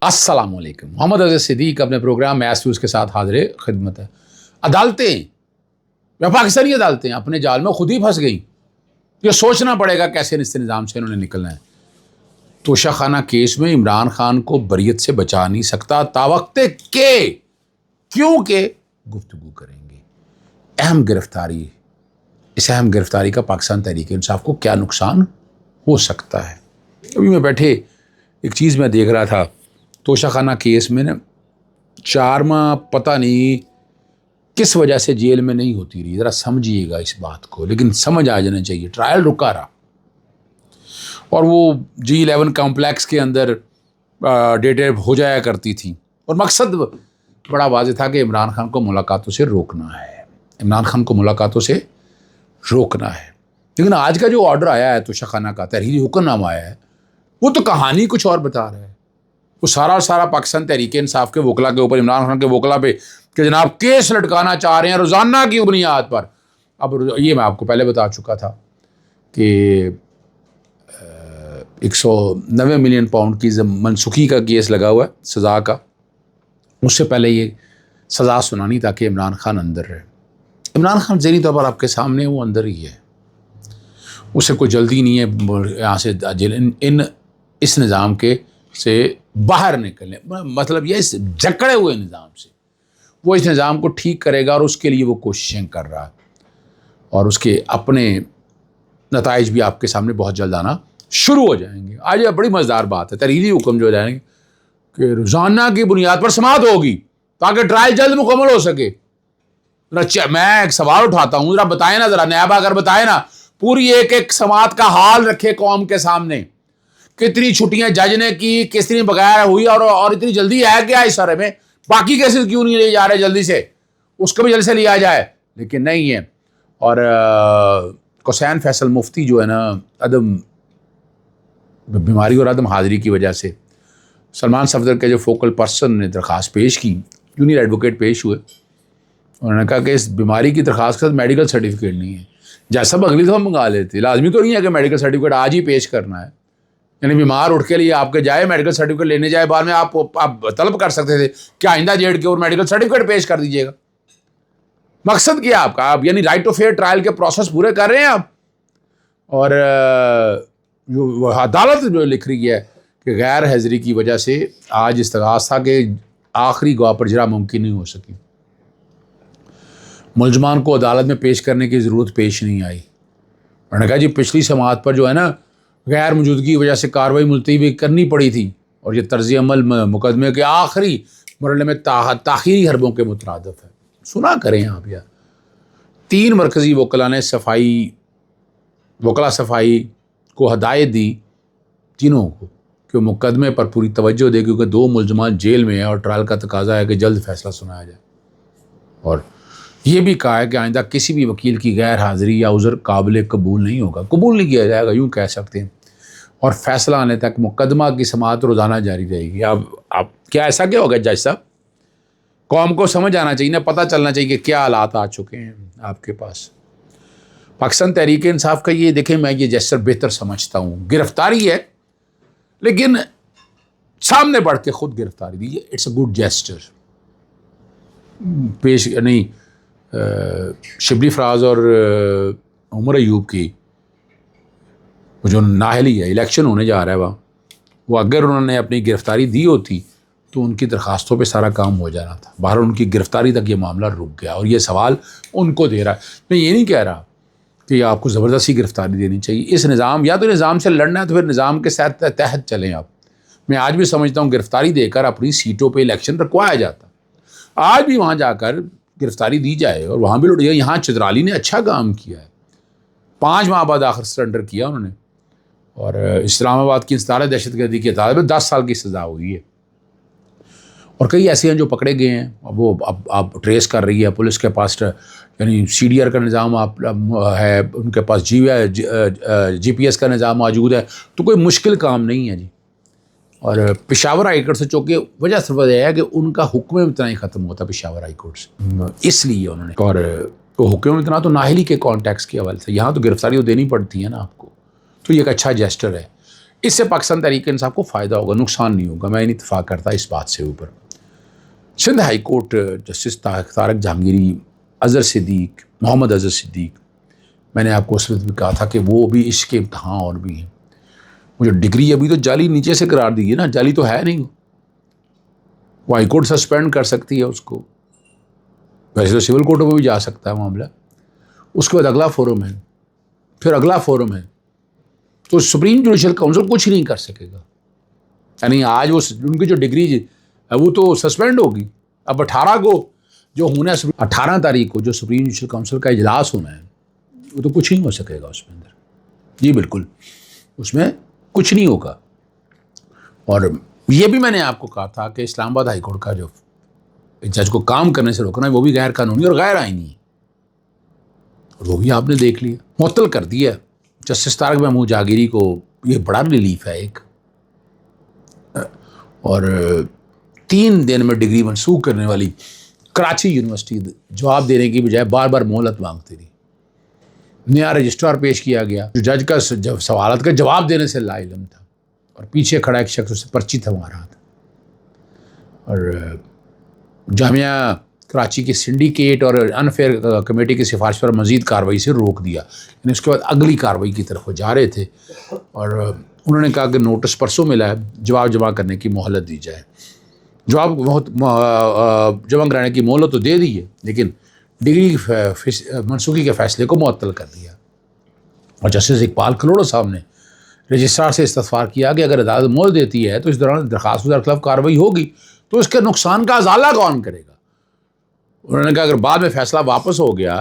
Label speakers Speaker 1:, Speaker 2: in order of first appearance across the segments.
Speaker 1: السلام علیکم. محمد عزیز صدیق اپنے پروگرام میس نیوز کے ساتھ حاضر خدمت ہے. عدالتیں یا پاکستانی عدالتیں اپنے جال میں خود ہی پھنس گئیں. یہ سوچنا پڑے گا کیسے اس نظام سے انہوں نے نکلنا ہے. توشہ خانہ کیس میں عمران خان کو بریت سے بچا نہیں سکتا تاوقت کے، کیونکہ گفتگو کریں گے. اہم گرفتاری، اس اہم گرفتاری کا پاکستان تحریک انصاف کو کیا نقصان ہو سکتا ہے. ابھی میں بیٹھے ایک چیز میں دیکھ رہا تھا، توشہ خانہ کیس میں نا 4 ماہ پتہ نہیں کس وجہ سے جیل میں نہیں ہوتی رہی. ذرا سمجھیے گا اس بات کو، لیکن سمجھ آ جانا چاہیے. ٹرائل رکا رہا اور وہ G11 کمپلیکس کے اندر ڈیٹیں ہو جایا کرتی تھیں، اور مقصد بڑا واضح تھا کہ عمران خان کو ملاقاتوں سے روکنا ہے، عمران خان کو ملاقاتوں سے روکنا ہے. لیکن آج کا جو آرڈر آیا ہے توشہ خانہ کا، تحریری حکم نامہ آیا ہے، وہ تو کہانی کچھ اور بتا رہا ہے. وہ سارا پاکستان تحریک انصاف کے وکلا کے اوپر، عمران خان کے وکلا پہ کہ جناب کیس لٹکانا چاہ رہے ہیں روزانہ کی بنیاد پر. اب یہ میں آپ کو پہلے بتا چکا تھا کہ 190 ملین پاؤنڈ کی منسوخی کا کیس لگا ہوا ہے سزا کا. اس سے پہلے یہ سزا سنانی تاکہ عمران خان اندر رہے. عمران خان ذہنی طور پر آپ کے سامنے وہ اندر ہی ہے، اسے کوئی جلدی نہیں ہے یہاں سے اس نظام کے سے باہر نکلنے. مطلب یہ اس جکڑے ہوئے نظام سے وہ اس نظام کو ٹھیک کرے گا، اور اس کے لیے وہ کوششیں کر رہا ہے، اور اس کے اپنے نتائج بھی آپ کے سامنے بہت جلد آنا شروع ہو جائیں گے. آج یہ بڑی مزیدار بات ہے، تحریری حکم جو ہو جائیں گے کہ روزانہ کی بنیاد پر سماعت ہوگی تاکہ ٹرائل جلد مکمل ہو سکے. میں ایک سوال اٹھاتا ہوں، ذرا بتائیں نا، ذرا نیابہ اگر بتائیں نا، پوری ایک سماعت کا حال رکھے قوم کے سامنے. کتنی چھٹیاں جج نے کی، کتنی بغیر ہوئی، اور اتنی جلدی ہے کیا اس سارے میں؟ باقی کیسز کیوں نہیں لے جا رہے جلدی سے؟ اس کو بھی جلدی سے لیا جائے، لیکن نہیں ہے. اور حسین فیصل مفتی جو ہے نا، عدم بیماری اور عدم حاضری کی وجہ سے سلمان صفدر کے جو فوکل پرسن نے درخواست پیش کی، جونیئر ایڈوکیٹ پیش ہوئے، انہوں نے کہا کہ اس بیماری کی درخواست کے ساتھ میڈیکل سرٹیفکیٹ نہیں ہے. جیسا اگلی دفعہ منگا لیتے، لازمی تو نہیں ہے کہ میڈیکل سرٹیفکیٹ آج ہی پیش کرنا ہے. یعنی بیمار اٹھ کے لیے آپ کے جائے میڈیکل سرٹیفکیٹ لینے جائے، بعد میں آپ طلب کر سکتے تھے کہ آئندہ ڈیٹ کے اور میڈیکل سرٹیفکیٹ پیش کر دیجیے گا. مقصد کیا آپ کا؟ آپ یعنی رائٹ ٹو فیئر ٹرائل کے پروسیس پورے کر رہے ہیں آپ. اور جو عدالت جو لکھ رہی ہے کہ غیر حاضری کی وجہ سے آج استغاث تھا کہ آخری گواہ پر اجرا ممکن نہیں ہو سکی. ملزمان کو عدالت میں پیش کرنے کی ضرورت پیش نہیں آئی. انہوں نے کہا جی پچھلی سماعت پر جو ہے نا غیر موجودگی کی وجہ سے کارروائی ملتوی کرنی پڑی تھی، اور یہ طرز عمل مقدمے کے آخری مرحلے میں تاخیری حربوں کے مترادف ہے. سنا کریں آپ یار. 3 مرکزی وکلا نے وکلا صفائی کو ہدایت دی تینوں کو کہ وہ مقدمے پر پوری توجہ دے، کیونکہ 2 ملزمان جیل میں ہیں اور ٹرائل کا تقاضا ہے کہ جلد فیصلہ سنایا جائے. اور یہ بھی کہا ہے کہ آئندہ کسی بھی وکیل کی غیر حاضری یا عذر قابل قبول نہیں ہوگا، قبول نہیں کیا جائے گا، یوں کہہ سکتے ہیں. اور فیصلہ آنے تک مقدمہ کی سماعت روزانہ جاری رہے گی. اب کیا ایسا کیا ہوگا جج صاحب؟ قوم کو سمجھ آنا چاہیے نا، پتہ چلنا چاہیے کہ کیا حالات آ چکے ہیں آپ کے پاس. پاکستان تحریک انصاف کا یہ دیکھیں، میں یہ جیسر بہتر سمجھتا ہوں. گرفتاری ہے لیکن سامنے بڑھ کے خود گرفتاری دیجیے، اٹس اے گڈ جیسچر. پیش نہیں شبلی فراز اور عمر ایوب کی وہ جو نااہلی ہے، الیکشن ہونے جا رہا ہے وہاں، وہ اگر انہوں نے اپنی گرفتاری دی ہوتی تو ان کی درخواستوں پہ سارا کام ہو جانا تھا. باہر ان کی گرفتاری تک یہ معاملہ رک گیا، اور یہ سوال ان کو دے رہا ہے. میں یہ نہیں کہہ رہا کہ آپ کو زبردستی گرفتاری دینی چاہیے. اس نظام، یا تو نظام سے لڑنا ہے تو پھر نظام کے تحت چلیں آپ. میں آج بھی سمجھتا ہوں گرفتاری دے کر اپنی سیٹوں پہ الیکشن رکوایا جاتا. آج بھی وہاں جا کر گرفتاری دی جائے اور وہاں بھی لوٹ جائے. یہاں چترالی نے اچھا کام کیا ہے، 5 ماہ بعد آخر سرنڈر کیا انہوں نے، اور اسلام آباد کی 17 دہشت گردی کی عدالت میں 10 سال کی سزا ہوئی ہے. اور کئی ایسے ہیں جو پکڑے گئے ہیں، وہ اب ٹریس کر رہی ہے پولیس کے پاس. یعنی CDR کا نظام ہے ان کے پاس، GPS کا نظام موجود ہے، تو کوئی مشکل کام نہیں ہے جی. اور پشاور ہائی کورٹ سے، چونکہ وجہ صرف یہ ہے کہ ان کا حکم اتنا ہی ختم ہوتا پشاور ہائی کورٹ سے، اس لیے انہوں نے. اور وہ حکم اتنا تو نااہلی کے کانٹیکس کے حوالے سے، یہاں تو گرفتاری تو دینی پڑتی ہے نا آپ کو. تو یہ ایک اچھا جیسچر ہے. اس سے پاکستان تحریک انصاف کو فائدہ ہوگا، نقصان نہیں ہوگا، میں نہیں اتفاق کرتا اس بات سے اوپر۔ Sindh high court justice Tariq Jahangiri, Azhar Siddique, Muhammad Azhar Siddique, میں نے آپ کو اس وقت بھی کہا تھا کہ وہ بھی اس کے امتحان اور بھی ہیں۔ مجھے ڈگری ابھی تو جعلی نیچے سے قرار دی ہے نا، جعلی تو ہے نہیں، وہ ہائی کورٹ سسپینڈ کر سکتی ہے اس کو، ویسے تو سول کورٹوں میں بھی جا سکتا ہے معاملہ۔ اس کے بعد اگلا فورم ہے، پھر اگلا فورم ہے، تو سپریم جوڈیشل کونسل کچھ نہیں کر سکے گا۔ یعنی آج وہ ان کی جو ڈگری ہے وہ تو سسپینڈ ہوگی۔ اب 18 کو جو ہونا ہے، 18 تاریخ کو جو سپریم جوڈیشل کونسل کا اجلاس ہونا ہے، وہ تو کچھ نہیں ہو سکے گا اس میں اندر، جی بالکل اس میں کچھ نہیں ہوگا۔ اور یہ بھی میں نے آپ کو کہا تھا کہ اسلام آباد ہائی کورٹ کا جو جج کو کام کرنے سے روکنا ہے وہ بھی غیر قانونی اور غیر آئینی ہے، اور وہ بھی آپ نے دیکھ لیا، معطل کر دیا جسٹس طارق محمود جہانگیری کو۔ یہ بڑا ریلیف ہے ایک، اور 3 دن میں ڈگری منسوخ کرنے والی کراچی یونیورسٹی جواب دینے کی بجائے بار بار مہلت مانگتی رہی۔ نیا رجسٹرار پیش کیا گیا جو جج کا سوالات کا جواب دینے سے لا علم تھا، اور پیچھے کھڑا ایک شخص اسے پرچی تھما رہا تھا، اور جامعہ کراچی کے سنڈیکیٹ اور انفیئر کمیٹی کی سفارش پر مزید کارروائی سے روک دیا، یعنی اس کے بعد اگلی کارروائی کی طرف وہ جا رہے تھے، اور انہوں نے کہا کہ نوٹس پرسوں ملا ہے، جواب جمع کرنے کی مہلت دی جائے۔ جواب جمع کرانے کی مہلت تو دے دی ہے، لیکن ڈگری منسوخی کے فیصلے کو معطل کر دیا۔ اور جسٹس اقبال کلوڑا صاحب نے رجسٹرار سے استفسار کیا کہ اگر عدالت مہلت دیتی ہے تو اس دوران درخواست گزار کے خلاف کارروائی ہوگی تو اس کے نقصان کا ازالہ کون کرے گا؟ انہوں نے کہا اگر بعد میں فیصلہ واپس ہو گیا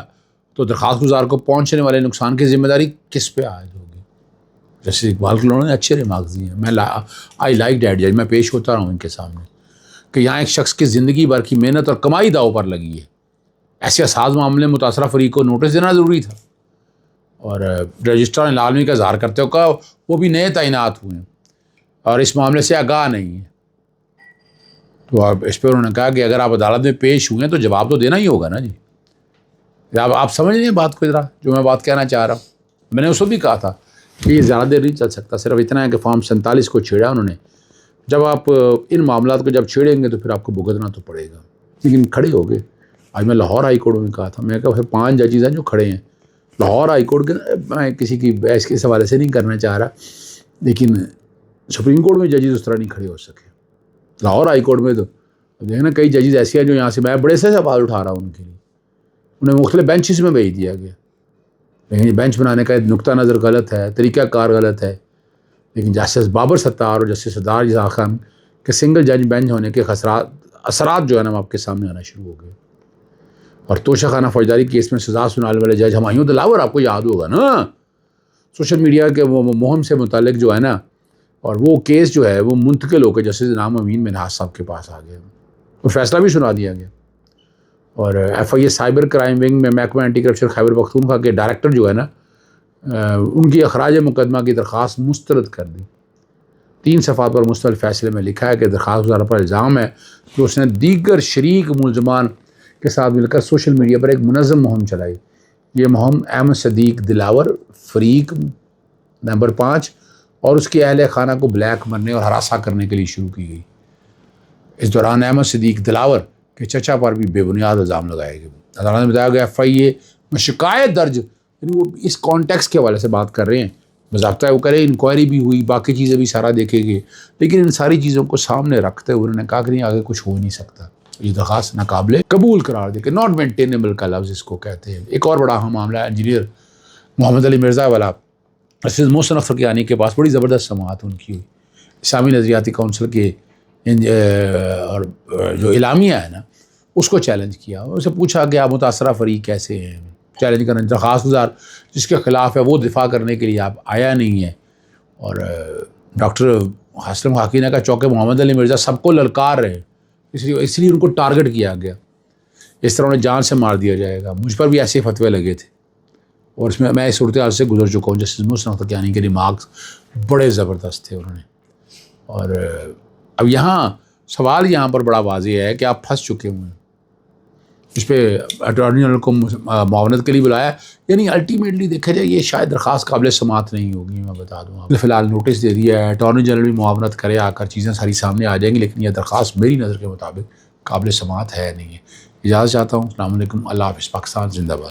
Speaker 1: تو درخواست گزار کو پہنچنے والے نقصان کی ذمہ داری کس پہ عائد ہوگی؟ جسٹس اقبال کلوڑا نے اچھے ریمارکس دیے ہیں، میں آئی لائک ڈیٹ جج، میں پیش ہوتا رہا ہوں ان کے سامنے، کہ یہاں ایک شخص کی زندگی بھر کی محنت اور کمائی داؤ پر لگی ہے، ایسے اساس معاملے میں متاثرہ فریق کو نوٹس دینا ضروری تھا۔ اور رجسٹرار نے لازمی کا اظہار کرتے ہوئے کہا وہ بھی نئے تعینات ہوئے ہیں اور اس معاملے سے آگاہ نہیں ہے۔ تو اس پہ انہوں نے کہا کہ اگر آپ عدالت میں پیش ہوئے ہیں تو جواب تو دینا ہی ہوگا نا جی۔ آپ سمجھ لیں بات کو ذرا، جو میں بات کہنا چاہ رہا ہوں۔ میں نے اس کو بھی کہا تھا کہ یہ زیادہ دیر نہیں چل سکتا، صرف اتنا ہے کہ فارم 47 کو چھیڑا انہوں نے۔ جب آپ ان معاملات کو جب چھیڑیں گے تو پھر آپ کو بھگتنا تو پڑے گا، لیکن کھڑے ہو گئے۔ آج میں لاہور ہائی کورٹ میں کہا تھا، میں کہا 5 ججز ہیں جو کھڑے ہیں لاہور ہائی کورٹ کے، میں کسی کی بحث کے حوالے سے نہیں کرنا چاہ رہا، لیکن سپریم کورٹ میں ججز اس طرح نہیں کھڑے ہو سکے۔ لاہور ہائی کورٹ میں تو دیکھیں نا کئی ججز ایسے ہیں جو یہاں سے، میں بڑے سے سوال اٹھا رہا ہوں ان کے لیے، انہیں مختلف بینچز میں بھیج دیا گیا، لیکن یہ بینچ بنانے کا نقطہ نظر غلط ہے، طریقہ کار غلط ہے۔ لیکن جسٹس بابر ستار اور جسٹس سردار جزا خان کے سنگل جج بینچ ہونے کے اثرات جو ہے نا آپ کے سامنے آنا شروع ہو گئے۔ اور توشہ خانہ فوجداری کیس میں سزا سنانے والے جج ہمایوں دلاور، آپ کو یاد ہوگا نا، سوشل میڈیا کے وہ مہم سے متعلق جو ہے نا، اور وہ کیس جو ہے وہ منتقل ہو کے جسٹس انعام امین منہاج صاحب کے پاس آ گیا، اور فیصلہ بھی سنا دیا گیا۔ اور F I A cyber crime wing میں محکمہ اینٹی کرپشن خیبر پختونخوا کے ڈائریکٹر جو ہے نا، ان کی اخراج مقدمہ کی درخواست مسترد کر دی۔ 3 صفحات پر مشتمل فیصلے میں لکھا ہے کہ درخواست گزار پر الزام ہے کہ اس نے دیگر شریک ملزمان کے ساتھ مل کر سوشل میڈیا پر ایک منظم مہم چلائی۔ یہ مہم احمد صدیق دلاور فریق نمبر 5 اور اس کے اہل خانہ کو بلیک مرنے اور ہراساں کرنے کے لیے شروع کی گئی۔ اس دوران احمد صدیق دلاور کے چچا پر بھی بے بنیاد الزام لگائے گئے۔ عدالت نے بتایا گیا ایف آئی اے میں شکایت درج، یعنی وہ اس کانٹیکس کے حوالے سے بات کر رہے ہیں، باضابطہ وہ کرے، انکوائری بھی ہوئی، باقی چیزیں بھی سارا دیکھے گئے، لیکن ان ساری چیزوں کو سامنے رکھتے ہوئے انہوں نے کہا کہ نہیں آگے کچھ ہو نہیں سکتا، یہ درخواست ناقابل قبول قرار دے کہ ناٹ مینٹینیبل کا لفظ اس کو کہتے ہیں۔ ایک اور بڑا اہم معاملہ ہے انجینئر محمد علی مرزا والا، جسٹس محسن افرقیانی کے پاس بڑی زبردست سماعت ان کی ہوئی، اسلامی نظریاتی کونسل کے اور جو اعلامیہ ہے نا اس کو چیلنج کیا، اسے پوچھا کہ آپ متاثرہ فریق کیسے ہیں، چیلنج کرنا، درخواست گزار جس کے خلاف ہے وہ دفاع کرنے کے لیے آپ آیا نہیں ہے۔ اور ڈاکٹر حسن خاکی نے کہا چوکے محمد علی مرزا سب کو للکار رہے، اس لیے ان کو ٹارگٹ کیا گیا، اس طرح انہیں جان سے مار دیا جائے گا۔ مجھ پر بھی ایسے فتوے لگے تھے، اور اس میں اس صورتحال سے گزر چکا ہوں۔ جسٹس محسن افرقیانی کے ریمارکس بڑے زبردست تھے انہوں نے۔ اور اب یہاں سوال یہاں پر بڑا واضح ہے کہ آپ پھنس چکے ہوئے ہیں، اس پہ اٹارنی جنرل کو معاونت کے لیے بلایا ہے. یعنی الٹیمیٹلی دیکھا جائے یہ شاید درخواست قابل سماعت نہیں ہوگی. میں بتا دوں آپ فی الحال نوٹس دے دیا ہے, اٹارنی جنرل بھی معاونت کرے, آ کر چیزیں ساری سامنے آ جائیں گی, لیکن یہ درخواست میری نظر کے مطابق قابل سماعت ہے نہیں ہے. اجازت چاہتا ہوں. السلام علیکم. اللہ حافظ. پاکستان زندہ باد.